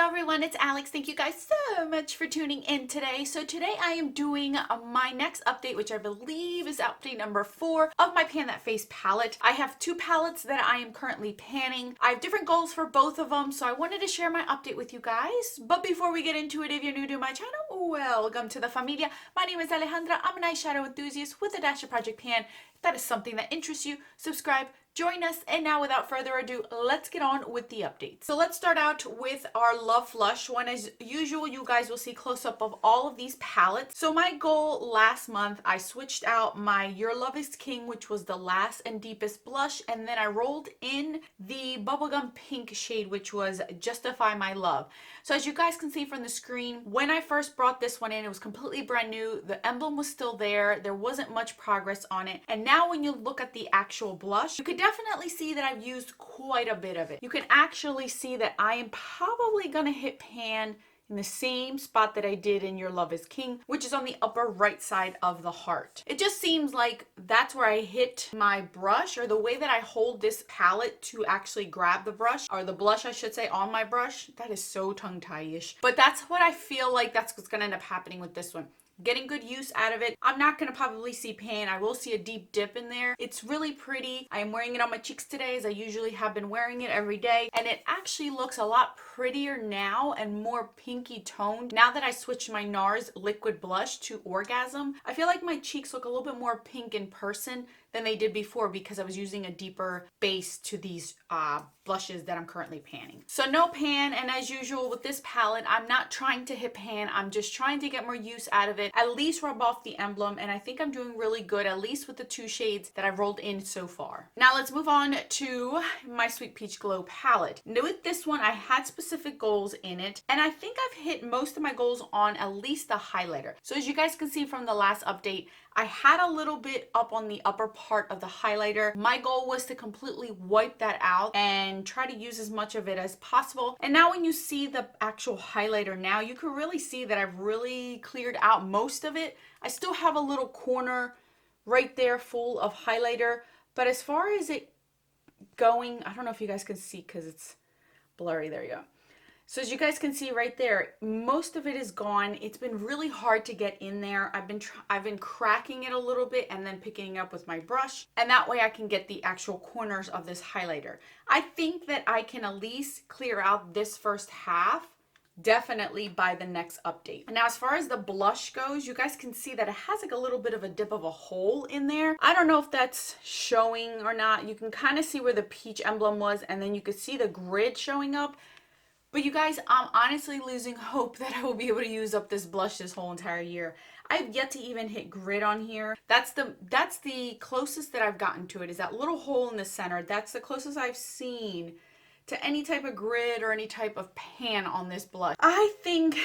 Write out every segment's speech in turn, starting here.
Hello everyone, it's Alex. Thank you guys so much for tuning in today. So today I am doing my next update, which I believe is update number 4 of my Pan That Face palette. I have 2 palettes that I am currently panning. I have different goals for both of them, so I wanted to share my update with you guys. But before we get into it, if you're new to my channel, welcome to the familia. My name is Alejandra. I'm an eyeshadow enthusiast with a dash of Project Pan. If that is something that interests you, subscribe, join us, and now without further ado, let's get on with the updates. So let's start out with our Love Flush one. As usual, you guys will see close-up of all of these palettes. So my goal last month, I switched out my Your Love is King, which was the last and deepest blush, and then I rolled in the bubblegum pink shade, which was Justify My Love. So as you guys can see from the screen, when I first brought this one in, it was completely brand new. The emblem was still there. There wasn't much progress on it. And now when you look at the actual blush, you could definitely see that I've used quite a bit of it. You can actually see that I am probably gonna hit pan in the same spot that I did in Your Love is King, which is on the upper right side of the heart. It just seems like that's where I hit my brush, or the way that I hold this palette to actually grab the brush, or the blush I should say, on my brush. That is so tongue-tie-ish. But that's what I feel like that's what's gonna end up happening with this one. Getting good use out of it. I'm not going to probably see pan. I will see a deep dip in there. It's really pretty. I am wearing it on my cheeks today, as I usually have been wearing it every day. And it actually looks a lot prettier now and more pinky toned. Now that I switched my NARS liquid blush to Orgasm, I feel like my cheeks look a little bit more pink in person than they did before, because I was using a deeper base to these blushes that I'm currently panning. So no pan, and as usual with this palette, I'm not trying to hit pan. I'm just trying to get more use out of it, at least rub off the emblem, and I think I'm doing really good, at least with the 2 shades that I've rolled in so far. Now let's move on to my Sweet Peach Glow palette. Now with this one, I had specific goals in it, and I think I've hit most of my goals on at least the highlighter. So as you guys can see from the last update, I had a little bit up on the upper part of the highlighter. My goal was to completely wipe that out and try to use as much of it as possible. And now when you see the actual highlighter now, you can really see that I've really cleared out most of it. I still have a little corner right there full of highlighter, but as far as it going, I don't know if you guys can see because it's blurry. There you go. So as you guys can see right there, most of it is gone. It's been really hard to get in there. I've been cracking it a little bit and then picking it up with my brush, and that way I can get the actual corners of this highlighter. I think that I can at least clear out this first half definitely by the next update. Now as far as the blush goes, you guys can see that it has like a little bit of a dip of a hole in there. I don't know if that's showing or not. You can kind of see where the peach emblem was, and then you could see the grid showing up. But you guys, I'm honestly losing hope that I will be able to use up this blush this whole entire year. I've yet to even hit grid on here. That's the closest that I've gotten to it, is that little hole in the center. That's the closest I've seen to any type of grid or any type of pan on this blush. I think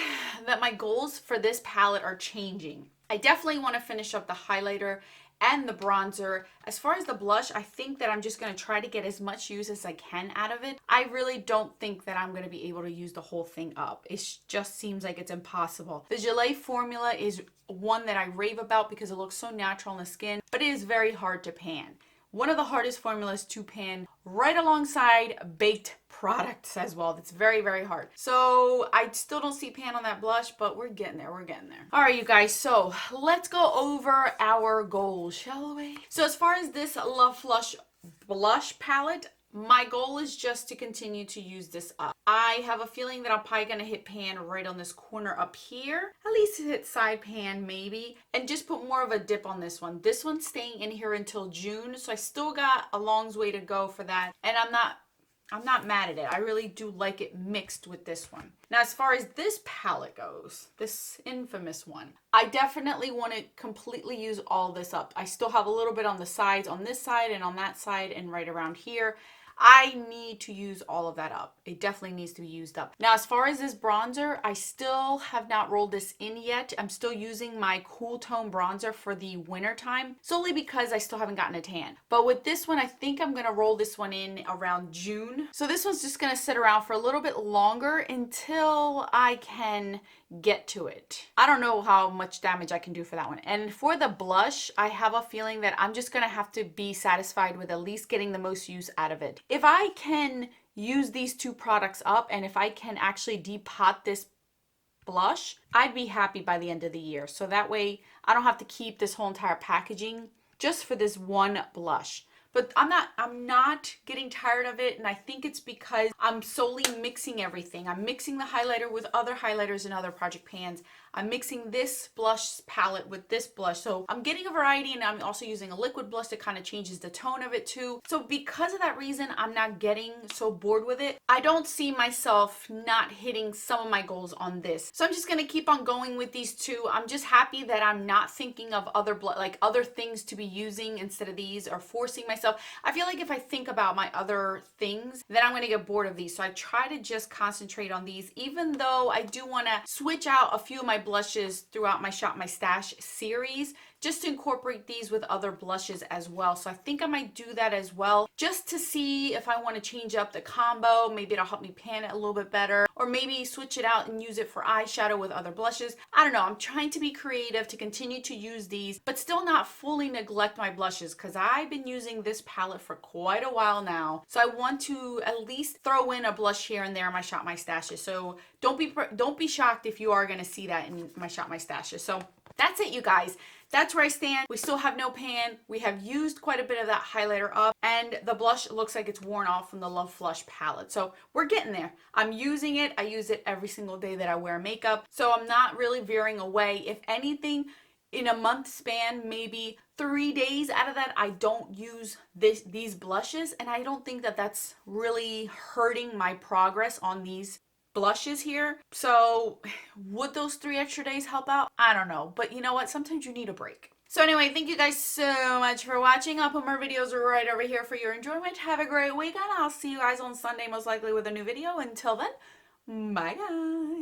that my goals for this palette are changing. I definitely want to finish up the highlighter and the bronzer. As far as the blush, I think that I'm just going to try to get as much use as I can out of it. I really don't think that I'm going to be able to use the whole thing up. It just seems like it's impossible. The Gelée formula is one that I rave about because it looks so natural on the skin, but it is very hard to pan. One of the hardest formulas to pan, right alongside baked products as well. That's very, very hard. So I still don't see pan on that blush, but we're getting there. We're getting there. All right, you guys. So let's go over our goals, shall we? So as far as this Love Flush blush palette, my goal is just to continue to use this up. I have a feeling that I'm probably going to hit pan right on this corner up here. At least hit side pan maybe. And just put more of a dip on this one. This one's staying in here until June. So I still got a long way to go for that. And I'm not mad at it. I really do like it mixed with this one. Now, as far as this palette goes, this infamous one, I definitely want to completely use all this up. I still have a little bit on the sides, on this side and on that side and right around here. I need to use all of that up. It definitely needs to be used up. Now, as far as this bronzer, I still have not rolled this in yet. I'm still using my cool tone bronzer for the winter time, solely because I still haven't gotten a tan. But with this one, I think I'm gonna roll this one in around June. So this one's just gonna sit around for a little bit longer until I can get to it. I don't know how much damage I can do for that one. And for the blush, I have a feeling that I'm just gonna have to be satisfied with at least getting the most use out of it. If I can use these two products up, and if I can actually depot this blush, I'd be happy by the end of the year. So that way I don't have to keep this whole entire packaging just for this one blush. But I'm not getting tired of it, and I think it's because I'm solely mixing everything. I'm mixing the highlighter with other highlighters and other project pans. I'm mixing this blush palette with this blush. So I'm getting a variety, and I'm also using a liquid blush that kind of changes the tone of it too. So because of that reason, I'm not getting so bored with it. I don't see myself not hitting some of my goals on this. So I'm just gonna keep on going with these two. I'm just happy that I'm not thinking of other other things to be using instead of these, or forcing myself. I feel like if I think about my other things, then I'm going to get bored of these. So I try to just concentrate on these, even though I do want to switch out a few of my blushes throughout my Shop My Stash series, just to incorporate these with other blushes as well. So I think I might do that as well, just to see if I want to change up the combo. Maybe it'll help me pan it a little bit better, or maybe switch it out and use it for eyeshadow with other blushes. I don't know. I'm trying to be creative to continue to use these, but still not fully neglect my blushes, because I've been using this palette for quite a while now. So I want to at least throw in a blush here and there in my Shop My Stashes. So don't be shocked if you are going to see that in my Shop My Stashes. So that's it, you guys. That's where I stand. We still have no pan. We have used quite a bit of that highlighter up, and the blush looks like it's worn off from the Love Flush palette. So we're getting there. I'm using it. I use it every single day that I wear makeup. So I'm not really veering away. If anything, in a month span, maybe 3 days out of that, I don't use these blushes, and I don't think that that's really hurting my progress on these blushes here. So would those 3 extra days help out? I don't know, but you know what, sometimes you need a break. So anyway, thank you guys so much for watching. I'll put more videos right over here for your enjoyment. Have a great weekend. I'll see you guys on Sunday, most likely with a new video. Until then, bye guys.